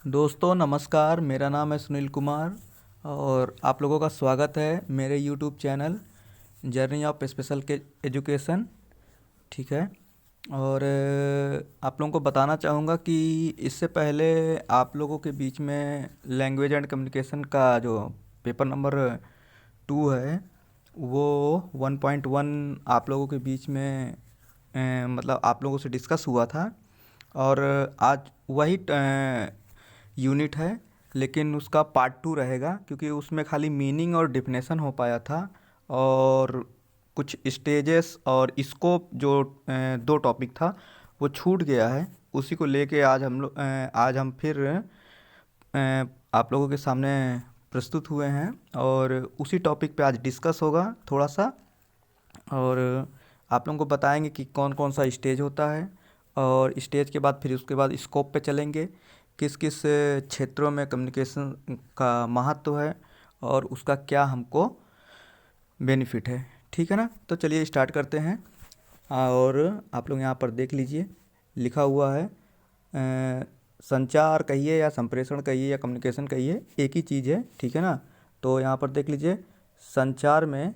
दोस्तों नमस्कार, मेरा नाम है सुनील कुमार और आप लोगों का स्वागत है मेरे YouTube channel journey of special के एजुकेशन। ठीक है। और आप लोगों को बताना चाहूँगा कि इससे पहले आप लोगों के बीच में लैंग्वेज एंड कम्युनिकेशन का जो पेपर नंबर 2 है वो 1.1 आप लोगों के बीच में मतलब आप लोगों से डिस्कस हुआ था। और आज वही यूनिट है, लेकिन उसका पार्ट 2 रहेगा क्योंकि उसमें खाली मीनिंग और डिफिनेशन हो पाया था और कुछ स्टेजेस और स्कोप जो 2 टॉपिक था वो छूट गया है। उसी को लेके आज हम फिर आप लोगों के सामने प्रस्तुत हुए हैं और उसी टॉपिक पे आज डिस्कस होगा थोड़ा सा। और आप लोगों को बताएंगे कि कौन कौन सा स्टेज होता है और स्टेज के बाद फिर उसके बाद स्कोप पे चलेंगे, किस किस क्षेत्रों में कम्युनिकेशन का महत्व है और उसका क्या हमको बेनिफिट है। ठीक है ना, तो चलिए स्टार्ट करते हैं। और आप लोग यहाँ पर देख लीजिए, लिखा हुआ है संचार कहिए या संप्रेषण कहिए या कम्युनिकेशन कहिए, एक ही चीज़ है। ठीक है ना, तो यहाँ पर देख लीजिए संचार में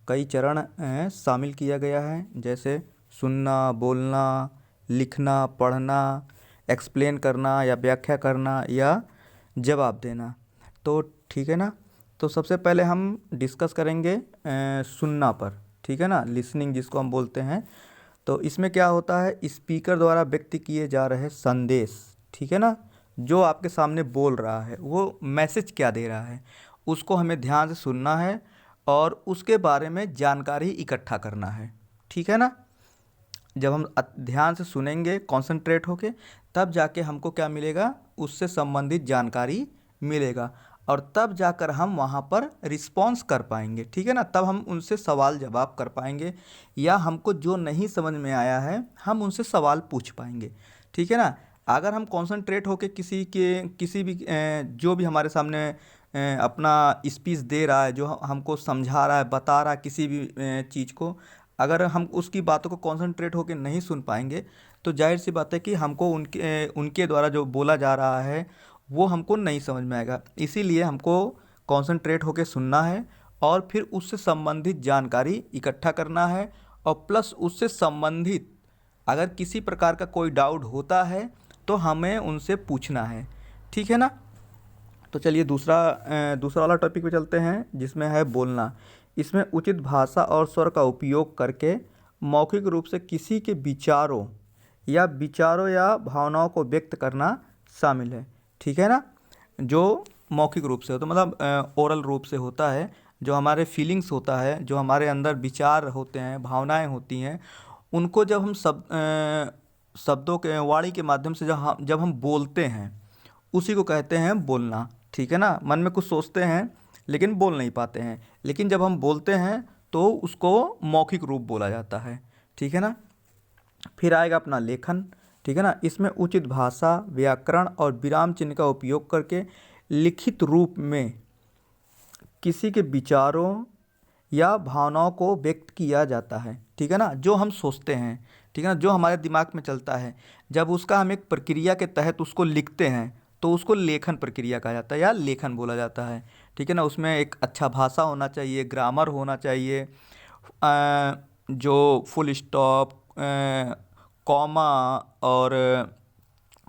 कई चरण शामिल किया गया है, जैसे सुनना, बोलना, लिखना, पढ़ना, एक्सप्लेन करना या व्याख्या करना या जवाब देना। तो ठीक है ना, तो सबसे पहले हम डिस्कस करेंगे सुनना पर। ठीक है ना, लिसनिंग जिसको हम बोलते हैं। तो इसमें क्या होता है, स्पीकर द्वारा व्यक्त किए जा रहे संदेश, ठीक है ना, जो आपके सामने बोल रहा है वो मैसेज क्या दे रहा है उसको हमें ध्यान से सुनना है और उसके बारे में जानकारी इकट्ठा करना है। ठीक है ना, जब हम ध्यान से सुनेंगे कंसंट्रेट होके, तब जाके हमको क्या मिलेगा, उससे संबंधित जानकारी मिलेगा और तब जाकर हम वहाँ पर रिस्पॉन्स कर पाएंगे। ठीक है ना, तब हम उनसे सवाल जवाब कर पाएंगे या हमको जो नहीं समझ में आया है हम उनसे सवाल पूछ पाएंगे। ठीक है ना, अगर हम कंसंट्रेट होके किसी भी जो भी हमारे सामने अपना स्पीच दे रहा है, जो हमको समझा रहा है, बता रहा है किसी भी चीज़ को, अगर हम उसकी बातों को कंसंट्रेट होकर नहीं सुन पाएंगे तो जाहिर सी बात है कि हमको उनके द्वारा जो बोला जा रहा है वो हमको नहीं समझ में आएगा। इसीलिए हमको कंसंट्रेट होकर सुनना है और फिर उससे संबंधित जानकारी इकट्ठा करना है और प्लस उससे संबंधित अगर किसी प्रकार का कोई डाउट होता है तो हमें उनसे पूछना है। ठीक है ना, तो चलिए दूसरा वाला टॉपिक पे चलते हैं जिसमें है बोलना। इसमें उचित भाषा और स्वर का उपयोग करके मौखिक रूप से किसी के विचारों या भावनाओं को व्यक्त करना शामिल है। ठीक है ना, जो मौखिक रूप से हो तो मतलब ओरल रूप से होता है, जो हमारे फीलिंग्स होता है, जो हमारे अंदर विचार होते हैं, भावनाएं होती हैं, उनको जब हम शब्दों के वाणी के माध्यम से जब हम बोलते हैं उसी को कहते हैं बोलना। ठीक है ना, मन में कुछ सोचते हैं लेकिन बोल नहीं पाते हैं, लेकिन जब हम बोलते हैं तो उसको मौखिक रूप बोला जाता है। ठीक है ना, फिर आएगा अपना लेखन। ठीक है ना, इसमें उचित भाषा, व्याकरण और विराम चिन्ह का उपयोग करके लिखित रूप में किसी के विचारों या भावनाओं को व्यक्त किया जाता है। ठीक है ना, जो हम सोचते हैं, ठीक है ना, जो हमारे दिमाग में चलता है, जब उसका हम एक प्रक्रिया के तहत उसको लिखते हैं तो उसको लेखन प्रक्रिया कहा जाता है या लेखन बोला जाता है। ठीक है ना, उसमें एक अच्छा भाषा होना चाहिए, ग्रामर होना चाहिए, जो फुल स्टॉप, कॉमा और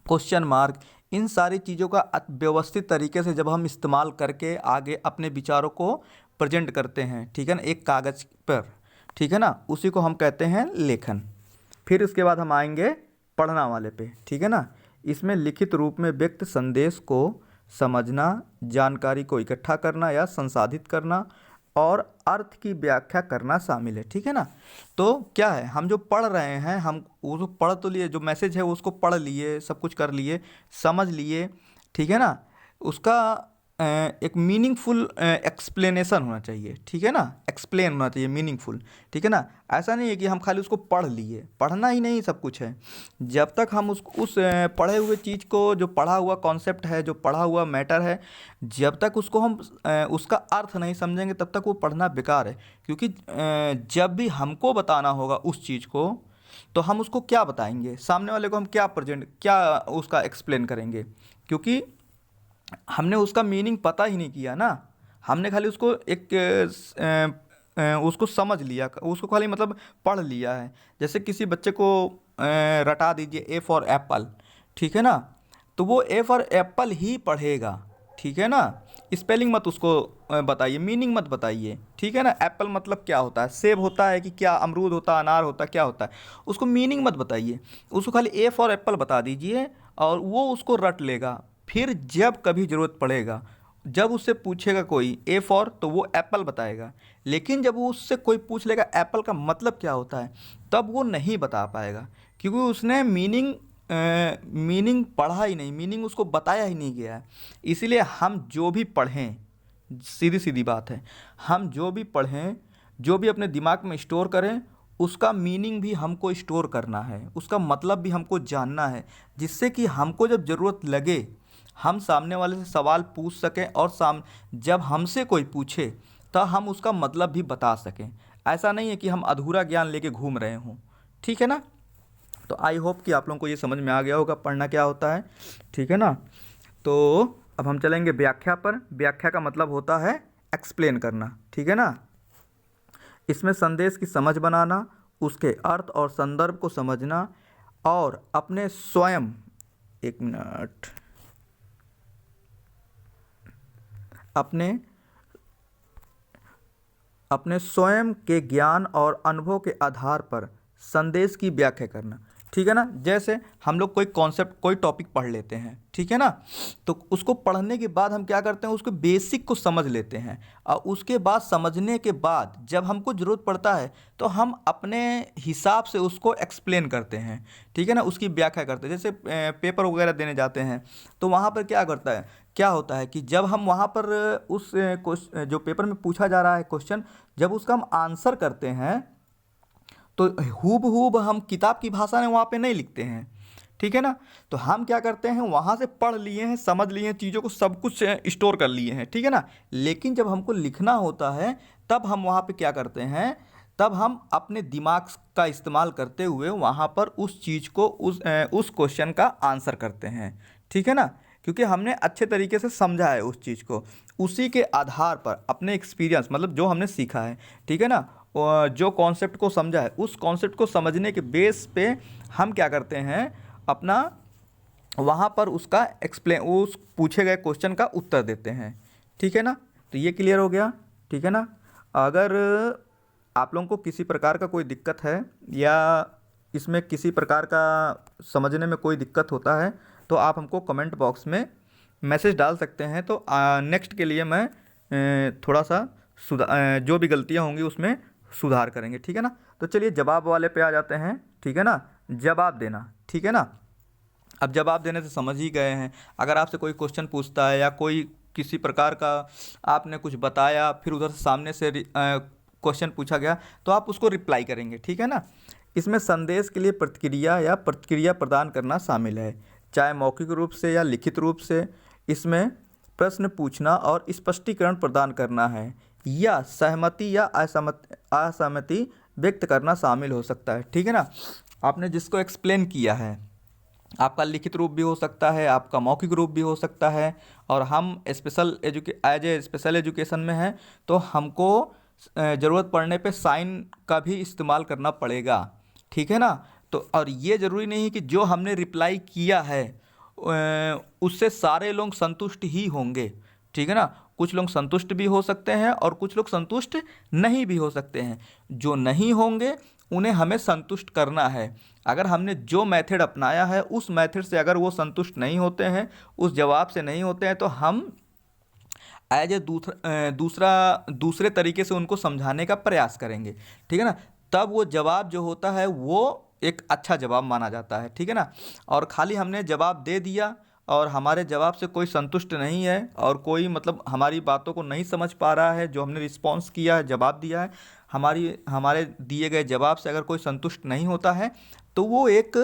क्वेश्चन मार्क, इन सारी चीज़ों का व्यवस्थित तरीके से जब हम इस्तेमाल करके आगे अपने विचारों को प्रेजेंट करते हैं, ठीक है ना, एक कागज़ पर, ठीक है ना, उसी को हम कहते हैं लेखन। फिर उसके बाद हम आएंगे पढ़ना वाले पे। ठीक है ना, इसमें लिखित रूप में व्यक्त संदेश को समझना, जानकारी को इकट्ठा करना या संसाधित करना और अर्थ की व्याख्या करना शामिल है। ठीक है ना, तो क्या है, हम जो पढ़ रहे हैं, हम वो जो पढ़ तो लिए, जो मैसेज है वो उसको पढ़ लिए, सब कुछ कर लिए, समझ लिए। ठीक है ना, उसका एक मीनिंगफुल एक्सप्लेनेशन होना चाहिए। ठीक है ना, एक्सप्लेन होना चाहिए मीनिंगफुल। ठीक है ना, ऐसा नहीं है कि हम खाली उसको पढ़ लिए, पढ़ना ही नहीं सब कुछ है। जब तक हम उस पढ़े हुए चीज़ को, जो पढ़ा हुआ कॉन्सेप्ट है, जो पढ़ा हुआ मैटर है, जब तक उसको हम उसका अर्थ नहीं समझेंगे तब तक वो पढ़ना बेकार है। क्योंकि जब भी हमको बताना होगा उस चीज़ को तो हम उसको क्या बताएंगे, सामने वाले को हम क्या उसका एक्सप्लेन करेंगे। क्योंकि हमने उसका मीनिंग पता ही नहीं किया ना, हमने खाली उसको एक उसको समझ लिया, उसको खाली मतलब पढ़ लिया है। जैसे किसी बच्चे को रटा दीजिए ए फॉर एप्पल, ठीक है ना, तो वो ए फॉर एप्पल ही पढ़ेगा, ठीक है ना। स्पेलिंग मत उसको बताइए, मीनिंग मत बताइए, ठीक है ना। एप्पल मतलब क्या होता है, सेब होता है कि क्या, अमरूद होता है, अनार होता है, क्या होता है, उसको मीनिंग मत बताइए, उसको खाली ए फॉर एप्पल बता दीजिए और वो उसको रट लेगा। फिर जब कभी ज़रूरत पड़ेगा, जब उससे पूछेगा कोई ए फॉर, तो वो एप्पल बताएगा। लेकिन जब वो उससे कोई पूछ लेगा एप्पल का मतलब क्या होता है, तब वो नहीं बता पाएगा, क्योंकि उसने मीनिंग पढ़ा ही नहीं, मीनिंग उसको बताया ही नहीं गया है। इसीलिए हम जो भी पढ़ें, सीधी सीधी बात है, हम जो भी पढ़ें, जो भी अपने दिमाग में स्टोर करें, उसका मीनिंग भी हमको स्टोर करना है, उसका मतलब भी हमको जानना है, जिससे कि हमको जब ज़रूरत लगे हम सामने वाले से सवाल पूछ सकें, और जब हमसे कोई पूछे तो हम उसका मतलब भी बता सकें। ऐसा नहीं है कि हम अधूरा ज्ञान लेके घूम रहे हों, ठीक है ना। तो आई होप कि आप लोगों को ये समझ में आ गया होगा पढ़ना क्या होता है, ठीक है ना। तो अब हम चलेंगे व्याख्या पर। व्याख्या का मतलब होता है एक्सप्लेन करना, ठीक है ना। इसमें संदेश की समझ बनाना, उसके अर्थ और संदर्भ को समझना, और अपने स्वयं, एक मिनट, अपने अपने स्वयं के ज्ञान और अनुभव के आधार पर संदेश की व्याख्या करना, ठीक है ना। जैसे हम लोग कोई कॉन्सेप्ट, कोई टॉपिक पढ़ लेते हैं, ठीक है ना, तो उसको पढ़ने के बाद हम क्या करते हैं, उसके बेसिक को समझ लेते हैं, और उसके बाद समझने के बाद जब हमको ज़रूरत पड़ता है तो हम अपने हिसाब से उसको एक्सप्लेन करते हैं, ठीक है ना, उसकी व्याख्या करते हैं। जैसे पेपर वगैरह देने जाते हैं तो वहाँ पर क्या होता है कि जब हम वहाँ पर जो पेपर में पूछा जा रहा है क्वेश्चन, जब उसका हम आंसर करते हैं तो हूबहूब हम किताब की भाषा में वहाँ पे नहीं लिखते हैं, ठीक है ना। तो हम क्या करते हैं, वहाँ से पढ़ लिए हैं, समझ लिए हैं, चीज़ों को सब कुछ स्टोर कर लिए हैं, ठीक है ना। लेकिन जब हमको लिखना होता है तब हम वहाँ पे क्या करते हैं, तब हम अपने दिमाग का इस्तेमाल करते हुए वहाँ पर उस चीज़ को, उस क्वेश्चन का आंसर करते हैं, ठीक है ना। क्योंकि हमने अच्छे तरीके से समझा है उस चीज़ को, उसी के आधार पर अपने एक्सपीरियंस, मतलब जो हमने सीखा है, ठीक है ना, जो कॉन्सेप्ट को समझा है, उस कॉन्सेप्ट को समझने के बेस पे हम क्या करते हैं, अपना वहाँ पर उसका उस पूछे गए क्वेश्चन का उत्तर देते हैं, ठीक है ना। तो ये क्लियर हो गया, ठीक है ना। अगर आप लोगों को किसी प्रकार का कोई दिक्कत है, या इसमें किसी प्रकार का समझने में कोई दिक्कत होता है, तो आप हमको कमेंट बॉक्स में मैसेज डाल सकते हैं। तो नेक्स्ट के लिए मैं थोड़ा सा जो भी गलतियाँ होंगी उसमें सुधार करेंगे, ठीक है ना। तो चलिए जवाब वाले पे आ जाते हैं, ठीक है ना। जवाब देना, ठीक है ना। अब जवाब देने से समझ ही गए हैं, अगर आपसे कोई क्वेश्चन पूछता है या कोई किसी प्रकार का आपने कुछ बताया, फिर उधर से सामने से क्वेश्चन पूछा गया, तो आप उसको रिप्लाई करेंगे, ठीक है ना। इसमें संदेश के लिए प्रतिक्रिया या प्रतिक्रिया प्रदान करना शामिल है, चाहे मौखिक रूप से या लिखित रूप से। इसमें प्रश्न पूछना और स्पष्टीकरण प्रदान करना है, या सहमति या असहमति व्यक्त करना शामिल हो सकता है, ठीक है ना। आपने जिसको एक्सप्लेन किया है, आपका लिखित रूप भी हो सकता है, आपका मौखिक रूप भी हो सकता है, और हम एज ए स्पेशल एजुकेशन में हैं तो हमको ज़रूरत पड़ने पे साइन का भी इस्तेमाल करना पड़ेगा, ठीक है ना। तो और ये ज़रूरी नहीं कि जो हमने रिप्लाई किया है उससे सारे लोग संतुष्ट ही होंगे, ठीक है ना। कुछ लोग संतुष्ट भी हो सकते हैं और कुछ लोग संतुष्ट नहीं भी हो सकते हैं। जो नहीं होंगे उन्हें हमें संतुष्ट करना है। अगर हमने जो मेथड अपनाया है उस मेथड से अगर वो संतुष्ट नहीं होते हैं, उस जवाब से नहीं होते हैं, तो हम एज ए दूसरे तरीके से उनको समझाने का प्रयास करेंगे, ठीक है ना। तब वो जवाब जो होता है वो एक अच्छा जवाब माना जाता है, ठीक है ना। और खाली हमने जवाब दे दिया और हमारे जवाब से कोई संतुष्ट नहीं है, और कोई मतलब हमारी बातों को नहीं समझ पा रहा है, जो हमने रिस्पॉन्स किया है, जवाब दिया है, हमारे दिए गए जवाब से अगर कोई संतुष्ट नहीं होता है, तो वो एक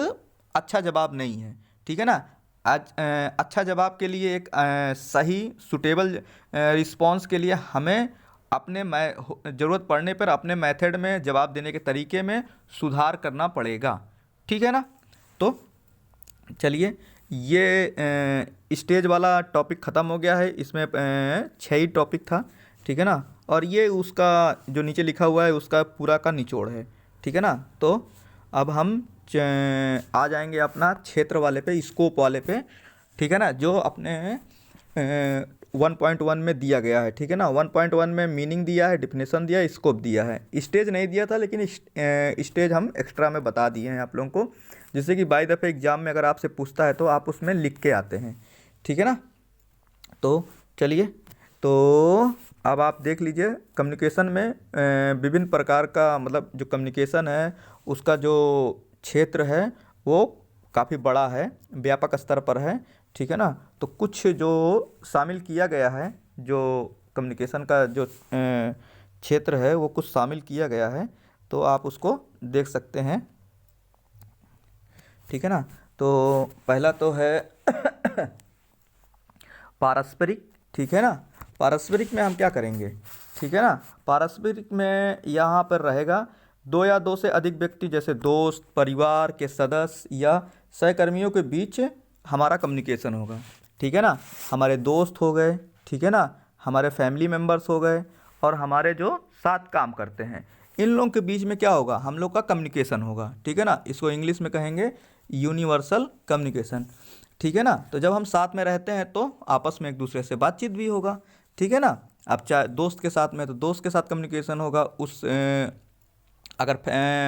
अच्छा जवाब नहीं है, ठीक है ना। आज अच्छा जवाब के लिए, एक सही सुटेबल रिस्पॉन्स के लिए हमें ज़रूरत पड़ने पर अपने मेथड में, जवाब देने के तरीके में सुधार करना पड़ेगा, ठीक है ना। तो चलिए ये स्टेज वाला टॉपिक ख़त्म हो गया है। इसमें 6 ही टॉपिक था, ठीक है ना। और ये उसका जो नीचे लिखा हुआ है उसका पूरा का निचोड़ है, ठीक है ना। तो अब हम आ जाएंगे अपना क्षेत्र वाले पे, स्कोप वाले पे, ठीक है ना, जो अपने 1.1 में दिया गया है, ठीक है ना। 1.1 में मीनिंग दिया है, डिफिनेशन दिया है, स्कोप दिया है। स्टेज नहीं दिया था, लेकिन स्टेज हम एक्स्ट्रा में बता दिए हैं आप लोगों को, जिससे कि बाय दफ़े एग्जाम में अगर आपसे पूछता है तो आप उसमें लिख के आते हैं, ठीक है ना। तो चलिए, तो अब आप देख लीजिए कम्युनिकेशन में विभिन्न प्रकार का, मतलब जो कम्युनिकेशन है उसका जो क्षेत्र है वो काफ़ी बड़ा है, व्यापक स्तर पर है, ठीक है ना। तो कुछ जो शामिल किया गया है, जो कम्युनिकेशन का जो क्षेत्र है वो कुछ शामिल किया गया है, तो आप उसको देख सकते हैं, ठीक है ना। तो पहला तो है पारस्परिक, ठीक है ना। पारस्परिक में हम क्या करेंगे, ठीक है ना। पारस्परिक में यहाँ पर रहेगा 2 या 2 से अधिक व्यक्ति, जैसे दोस्त, परिवार के सदस्य या सहकर्मियों के बीच हमारा कम्युनिकेशन होगा, ठीक है ना। हमारे दोस्त हो गए, ठीक है ना, हमारे फैमिली मेम्बर्स हो गए, और हमारे जो साथ काम करते हैं, इन लोगों के बीच में क्या होगा, हम लोग का कम्युनिकेशन होगा, ठीक है ना। इसको इंग्लिश में कहेंगे यूनिवर्सल कम्युनिकेशन, ठीक है ना। तो जब हम साथ में रहते हैं तो आपस में एक दूसरे से बातचीत भी होगा, ठीक है ना। अब चाहे दोस्त के साथ में तो दोस्त के साथ कम्युनिकेशन होगा, अगर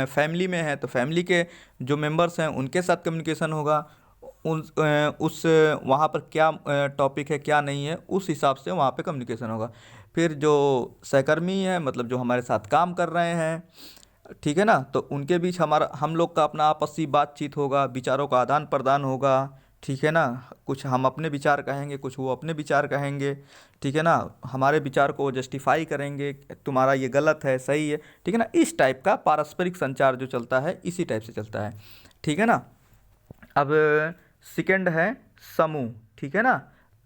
फैमिली में है तो फैमिली के जो मेंबर्स हैं उनके साथ कम्युनिकेशन होगा, उस वहाँ पर क्या टॉपिक है क्या नहीं है उस हिसाब से वहाँ पे कम्युनिकेशन होगा। फिर जो सहकर्मी है, मतलब जो हमारे साथ काम कर रहे हैं, ठीक है ना, तो उनके बीच हम लोग का अपना आपसी बातचीत होगा, विचारों का आदान प्रदान होगा, ठीक है ना। कुछ हम अपने विचार कहेंगे, कुछ वो अपने विचार कहेंगे, ठीक है ना। हमारे विचार को जस्टिफाई करेंगे, तुम्हारा ये गलत है, सही है, ठीक है ना। इस टाइप का पारस्परिक संचार जो चलता है इसी टाइप से चलता है, ठीक है ना। अब सेकंड है समूह, ठीक है ना।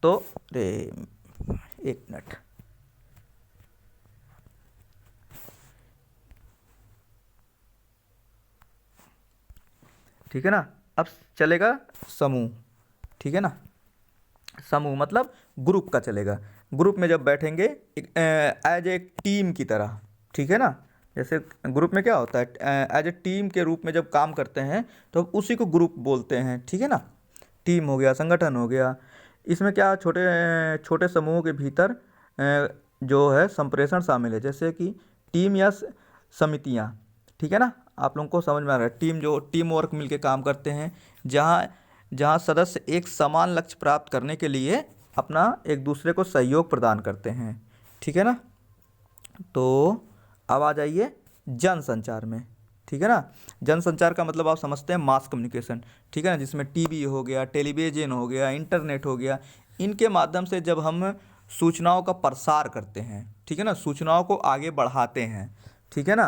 तो रे एक मिनट, ठीक है ना। अब चलेगा समूह, ठीक है ना। समूह मतलब ग्रुप का चलेगा। ग्रुप में जब बैठेंगे एज ए टीम की तरह, ठीक है ना। जैसे ग्रुप में क्या होता है, एज ए टीम के रूप में जब काम करते हैं तो उसी को ग्रुप बोलते हैं, ठीक है ना। टीम हो गया, संगठन हो गया। इसमें क्या छोटे छोटे समूहों के भीतर जो है संप्रेषण शामिल है, जैसे कि टीम या समितियाँ, ठीक है ना। आप लोगों को समझ में आ रहा है, टीम जो टीम वर्क मिलके काम करते हैं, जहाँ जहाँ सदस्य एक समान लक्ष्य प्राप्त करने के लिए अपना एक दूसरे को सहयोग प्रदान करते हैं, ठीक है ना। तो अब आ जाइए जनसंचार में, ठीक है ना। जनसंचार का मतलब आप समझते हैं मास कम्युनिकेशन, ठीक है ना, जिसमें टीवी हो गया, टेलीविज़न हो गया, इंटरनेट हो गया, इनके माध्यम से जब हम सूचनाओं का प्रसार करते हैं, ठीक है ना, सूचनाओं को आगे बढ़ाते हैं, ठीक है ना।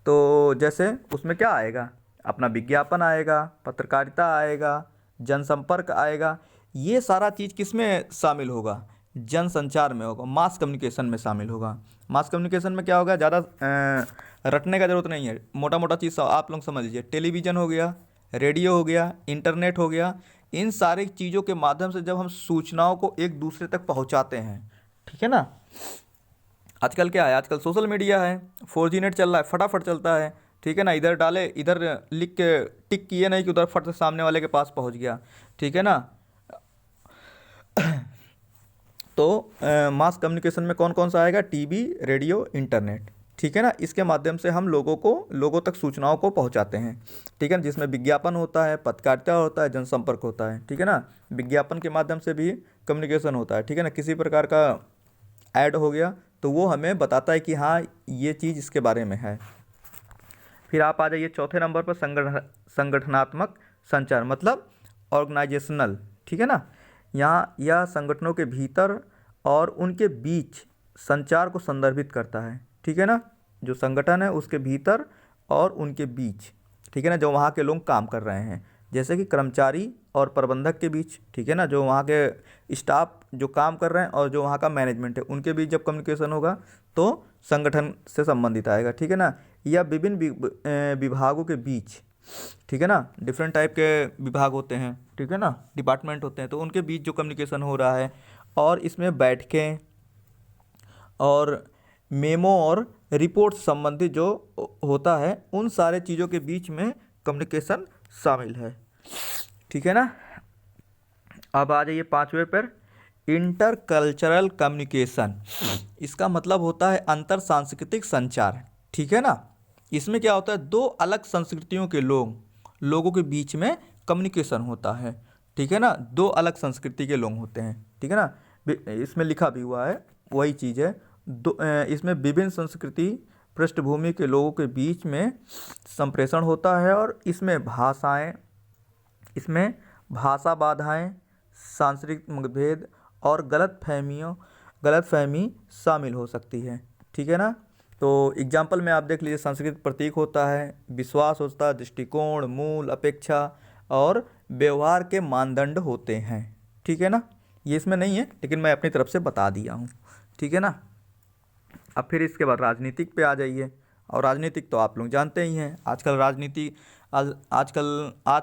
तो जैसे उसमें क्या आएगा, अपना विज्ञापन आएगा, पत्रकारिता आएगा, जनसंपर्क आएगा। ये सारा चीज़ किस में शामिल होगा, जनसंचार में होगा, मास कम्युनिकेशन में शामिल होगा। मास कम्युनिकेशन में क्या होगा, ज़्यादा रटने का ज़रूरत नहीं है, मोटा मोटा चीज़ आप लोग समझ लीजिए। टेलीविज़न हो गया, रेडियो हो गया, इंटरनेट हो गया, इन सारी चीज़ों के माध्यम से जब हम सूचनाओं को एक दूसरे तक पहुंचाते हैं, ठीक है ना। आजकल क्या है, आजकल सोशल मीडिया है, 4G नेट चल रहा है, फटाफट चलता है, ठीक है ना। इधर डाले, इधर लिख के टिक किए नहीं कि उधर फट से सामने वाले के पास पहुंच गया, ठीक है ना। तो मास कम्युनिकेशन में कौन कौन सा आएगा, टीवी, रेडियो, इंटरनेट, ठीक है ना। इसके माध्यम से हम लोगों तक सूचनाओं को पहुंचाते हैं, ठीक है ना, जिसमें विज्ञापन होता है, पत्रकारिता होता है, जनसंपर्क होता है, ठीक है ना। विज्ञापन के माध्यम से भी कम्युनिकेशन होता है, ठीक है ना। किसी प्रकार का ऐड हो गया तो वो हमें बताता है कि हाँ ये चीज़ इसके बारे में है। फिर आप आ जाइए चौथे नंबर पर संगठनात्मक संचार, मतलब ऑर्गेनाइजेशनल, ठीक है ना। यहाँ यह संगठनों के भीतर और उनके बीच संचार को संदर्भित करता है, ठीक है ना। जो संगठन है उसके भीतर और उनके बीच, ठीक है ना, जो वहाँ के लोग काम कर रहे हैं, जैसे कि कर्मचारी और प्रबंधक के बीच, ठीक है ना, जो वहाँ के स्टाफ जो काम कर रहे हैं और जो वहाँ का मैनेजमेंट है उनके बीच जब कम्युनिकेशन होगा तो संगठन से संबंधित आएगा, ठीक है ना। या विभिन्न विभागों के बीच, ठीक है ना, डिफरेंट टाइप के विभाग होते हैं, ठीक है ना, डिपार्टमेंट होते हैं, तो उनके बीच जो कम्युनिकेशन हो रहा है, और इसमें बैठकें और मेमो और रिपोर्ट संबंधित जो होता है, उन सारे चीज़ों के बीच में कम्युनिकेशन शामिल है, ठीक है ना। अब आ जाइए पांचवें पर, इंटर कल्चरल कम्युनिकेशन। इसका मतलब होता है अंतर सांस्कृतिक संचार, ठीक है ना। इसमें क्या होता है, दो अलग संस्कृतियों के लोगों के बीच में कम्युनिकेशन होता है, ठीक है ना, दो अलग संस्कृति के लोग होते हैं, ठीक है ना। इसमें लिखा भी हुआ है, वही चीज़ है। इसमें विभिन्न संस्कृति पृष्ठभूमि के लोगों के बीच में संप्रेषण होता है, और इसमें भाषा बाधाएं, सांस्कृतिक मतभेद और गलतफहमी शामिल हो सकती है, ठीक है ना। तो एग्जाम्पल में आप देख लीजिए, सांस्कृतिक प्रतीक होता है, विश्वास होता है, दृष्टिकोण, मूल, अपेक्षा और व्यवहार के मानदंड होते हैं, ठीक है ना। ये इसमें नहीं है, लेकिन मैं अपनी तरफ से बता दिया हूँ, ठीक है ना। अब फिर इसके बाद राजनीतिक पे आ जाइए, और राजनीतिक तो आप लोग जानते ही हैं, आजकल राजनीति आज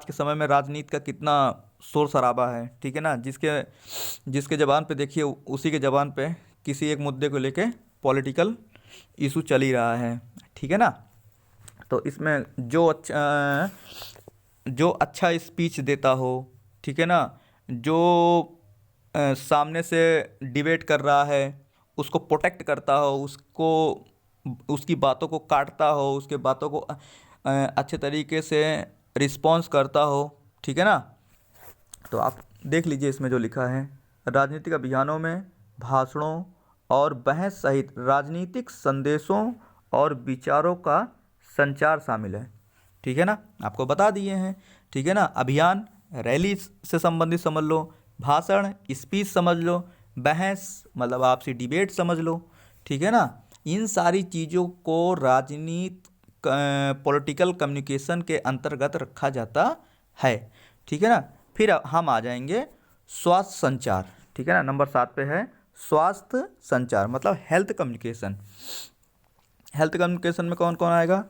के समय में राजनीति का कितना शोर शराबा है, ठीक है ना। जिसके ज़बान पे देखिए, उसी के ज़बान पे किसी एक मुद्दे को लेके पॉलिटिकल इशू चल ही रहा है, ठीक है ना। तो इसमें जो अच्छा स्पीच देता हो, ठीक है ना, जो सामने से डिबेट कर रहा है उसको प्रोटेक्ट करता हो, उसकी बातों को काटता हो, उसके बातों को अच्छे तरीके से रिस्पॉन्स करता हो, ठीक है ना। तो आप देख लीजिए, इसमें जो लिखा है, राजनीतिक अभियानों में भाषणों और बहस सहित राजनीतिक संदेशों और विचारों का संचार शामिल है, ठीक है ना, आपको बता दिए हैं, ठीक है ना। अभियान रैली से संबंधित समझ लो, भाषण स्पीच समझ लो, बहस मतलब आपसी डिबेट समझ लो, ठीक है ना। इन सारी चीज़ों को पॉलिटिकल कम्युनिकेशन के अंतर्गत रखा जाता है, ठीक है ना। फिर हम आ जाएंगे स्वास्थ्य संचार, ठीक है ना, नंबर 7 पे है स्वास्थ्य संचार, मतलब हेल्थ कम्युनिकेशन। हेल्थ कम्युनिकेशन में कौन कौन आएगा,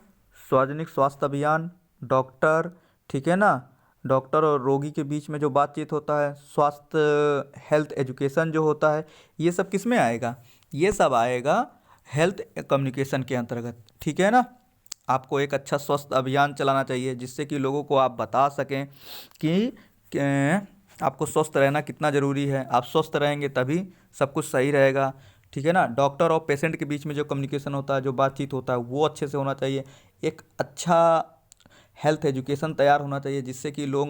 सार्वजनिक स्वास्थ्य अभियान, डॉक्टर, ठीक है ना, डॉक्टर और रोगी के बीच में जो बातचीत होता है, स्वास्थ्य हेल्थ एजुकेशन जो होता है, ये सब किस में आएगा, ये सब आएगा हेल्थ कम्युनिकेशन के अंतर्गत, ठीक है ना। आपको एक अच्छा स्वास्थ्य अभियान चलाना चाहिए, जिससे कि लोगों को आप बता सकें कि आपको स्वस्थ रहना कितना ज़रूरी है, आप स्वस्थ रहेंगे तभी सब कुछ सही रहेगा, ठीक है ना। डॉक्टर और पेशेंट के बीच में जो कम्युनिकेशन होता है, जो बातचीत होता है, वो अच्छे से होना चाहिए। एक अच्छा हेल्थ एजुकेशन तैयार होना चाहिए, जिससे कि लोग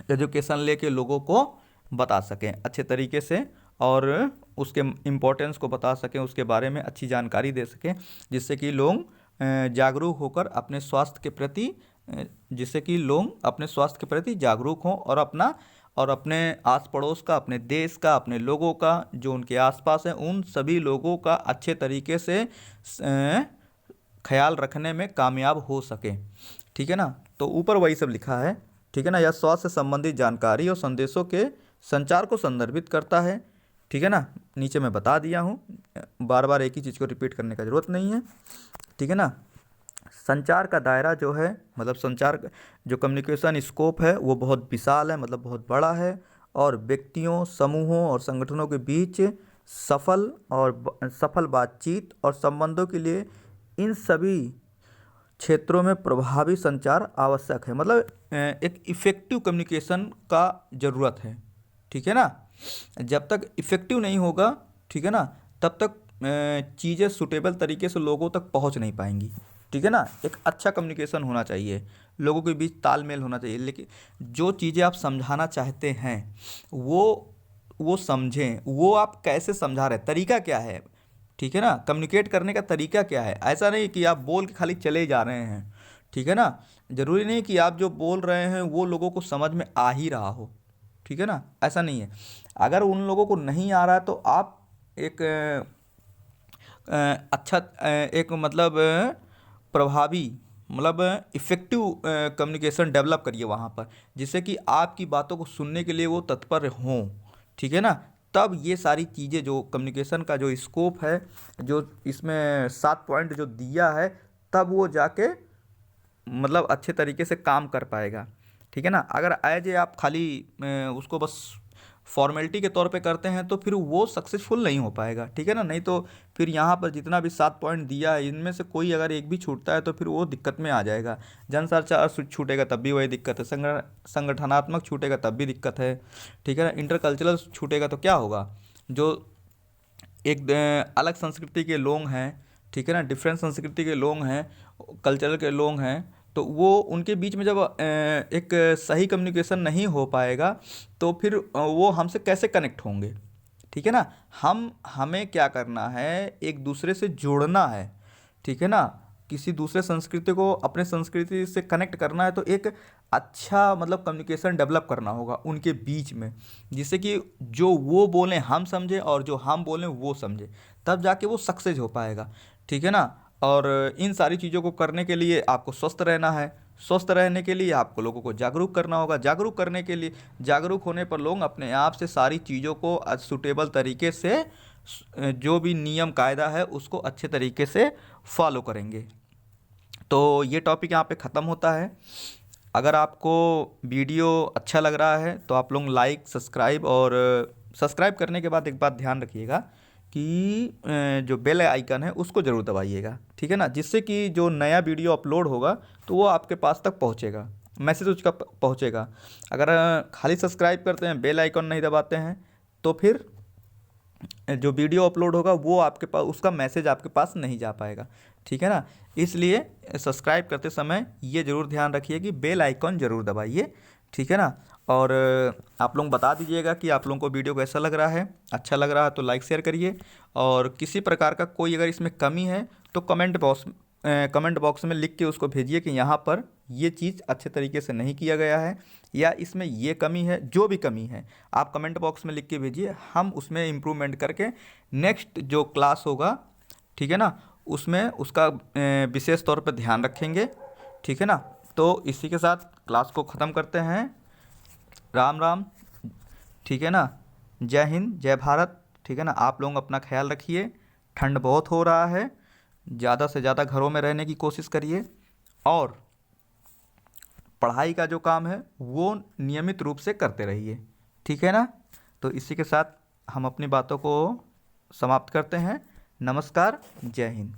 एजुकेशन लेके लोगों को बता सकें अच्छे तरीके से, और उसके इम्पोर्टेंस को बता सकें, उसके बारे में अच्छी जानकारी दे सकें, जिससे कि लोग जागरूक होकर अपने स्वास्थ्य के प्रति जागरूक हों, और अपने आस पड़ोस का, अपने देश का, अपने लोगों का, जो उनके आसपास हैं, उन सभी लोगों का अच्छे तरीके से ख्याल रखने में कामयाब हो सके, ठीक है ना। तो ऊपर वही सब लिखा है, ठीक है ना। यह स्वास्थ्य से संबंधित जानकारी और संदेशों के संचार को संदर्भित करता है, ठीक है ना। नीचे मैं बता दिया हूँ, बार बार एक ही चीज़ को रिपीट करने का ज़रूरत नहीं है, ठीक है ना। संचार का दायरा जो है, मतलब संचार जो कम्युनिकेशन स्कोप है, वो बहुत विशाल है, मतलब बहुत बड़ा है, और व्यक्तियों, समूहों और संगठनों के बीच सफल बातचीत और संबंधों के लिए इन सभी क्षेत्रों में प्रभावी संचार आवश्यक है, मतलब एक इफ़ेक्टिव कम्युनिकेशन का ज़रूरत है, ठीक है ना। जब तक इफ़ेक्टिव नहीं होगा, ठीक है ना, तब तक चीज़ें सूटेबल तरीके से लोगों तक पहुंच नहीं पाएंगी, ठीक है ना। एक अच्छा कम्युनिकेशन होना चाहिए, लोगों के बीच तालमेल होना चाहिए, लेकिन जो चीज़ें आप समझाना चाहते हैं वो समझें, वो आप कैसे समझा रहे हैं, तरीका क्या है, ठीक है ना, कम्युनिकेट करने का तरीका क्या है। ऐसा नहीं कि आप बोल के खाली चले जा रहे हैं, ठीक है ना। ज़रूरी नहीं कि आप जो बोल रहे हैं वो लोगों को समझ में आ ही रहा हो, ठीक है ना, ऐसा नहीं है। अगर उन लोगों को नहीं आ रहा है, तो आप एक अच्छा एक मतलब प्रभावी, मतलब इफ़ेक्टिव कम्युनिकेशन डेवलप करिए वहाँ पर, जिससे कि आपकी बातों को सुनने के लिए वो तत्पर हों, ठीक है ना। तब ये सारी चीज़ें, जो कम्युनिकेशन का जो स्कोप है, जो इसमें 7 पॉइंट जो दिया है, तब वो जाके मतलब अच्छे तरीके से काम कर पाएगा। ठीक है ना। अगर एज ए आप खाली उसको बस फॉर्मेलिटी के तौर पे करते हैं तो फिर वो सक्सेसफुल नहीं हो पाएगा। ठीक है ना। नहीं तो फिर यहाँ पर जितना भी 7 पॉइंट दिया है इनमें से कोई अगर एक भी छूटता है तो फिर वो दिक्कत में आ जाएगा। जनसंचार छूटेगा तब भी वही दिक्कत है, संगठनात्मक छूटेगा तब भी दिक्कत है। ठीक है ना। इंटरकल्चरल छूटेगा तो क्या होगा, जो एक अलग संस्कृति के लोग हैं, ठीक है ना, डिफरेंट संस्कृति के लोग हैं, कल्चरल के लोग हैं, तो वो उनके बीच में जब एक सही कम्युनिकेशन नहीं हो पाएगा तो फिर वो हमसे कैसे कनेक्ट होंगे। ठीक है ना। हमें क्या करना है, एक दूसरे से जोड़ना है। ठीक है ना। किसी दूसरे संस्कृति को अपने संस्कृति से कनेक्ट करना है तो एक अच्छा मतलब कम्युनिकेशन डेवलप करना होगा उनके बीच में, जिससे कि जो वो बोलें हम समझें और जो हम बोलें वो समझे, तब जाके वो सक्सेस हो पाएगा। ठीक है ना। और इन सारी चीज़ों को करने के लिए आपको स्वस्थ रहना है। स्वस्थ रहने के लिए आपको लोगों को जागरूक करना होगा। जागरूक करने के लिए, जागरूक होने पर लोग अपने आप से सारी चीज़ों को सूटेबल तरीके से जो भी नियम कायदा है उसको अच्छे तरीके से फॉलो करेंगे। तो ये टॉपिक यहाँ पे ख़त्म होता है। अगर आपको वीडियो अच्छा लग रहा है तो आप लोग लाइक सब्सक्राइब, और सब्सक्राइब करने के बाद एक बात ध्यान रखिएगा कि जो बेल आइकन है उसको ज़रूर दबाइएगा। ठीक है ना। जिससे कि जो नया वीडियो अपलोड होगा तो वो आपके पास तक पहुँचेगा, मैसेज उसका पहुँचेगा। अगर खाली सब्सक्राइब करते हैं, बेल आइकन नहीं दबाते हैं, तो फिर जो वीडियो अपलोड होगा वो आपके पास, उसका मैसेज आपके पास नहीं जा पाएगा। ठीक है ना। इसलिए सब्सक्राइब करते समय ये ज़रूर ध्यान रखिए कि बेल आइकॉन ज़रूर दबाइए। ठीक है ना। और आप लोग बता दीजिएगा कि आप लोगों को वीडियो कैसा लग रहा है। अच्छा लग रहा है तो लाइक शेयर करिए, और किसी प्रकार का कोई अगर इसमें कमी है तो कमेंट बॉक्स में लिख के उसको भेजिए कि यहाँ पर ये चीज़ अच्छे तरीके से नहीं किया गया है, या इसमें ये कमी है। जो भी कमी है आप कमेंट बॉक्स में लिख के भेजिए, हम उसमें इम्प्रूवमेंट करके नेक्स्ट जो क्लास होगा, ठीक है ना, उसमें उसका विशेष तौर पर ध्यान रखेंगे। ठीक है ना। तो इसी के साथ क्लास को ख़त्म करते हैं। राम राम। ठीक है ना। जय हिंद, जय भारत। ठीक है ना। आप लोग अपना ख्याल रखिए। ठंड बहुत हो रहा है, ज़्यादा से ज़्यादा घरों में रहने की कोशिश करिए, और पढ़ाई का जो काम है वो नियमित रूप से करते रहिए। ठीक है ना। तो इसी के साथ हम अपनी बातों को समाप्त करते हैं। नमस्कार, जय हिंद।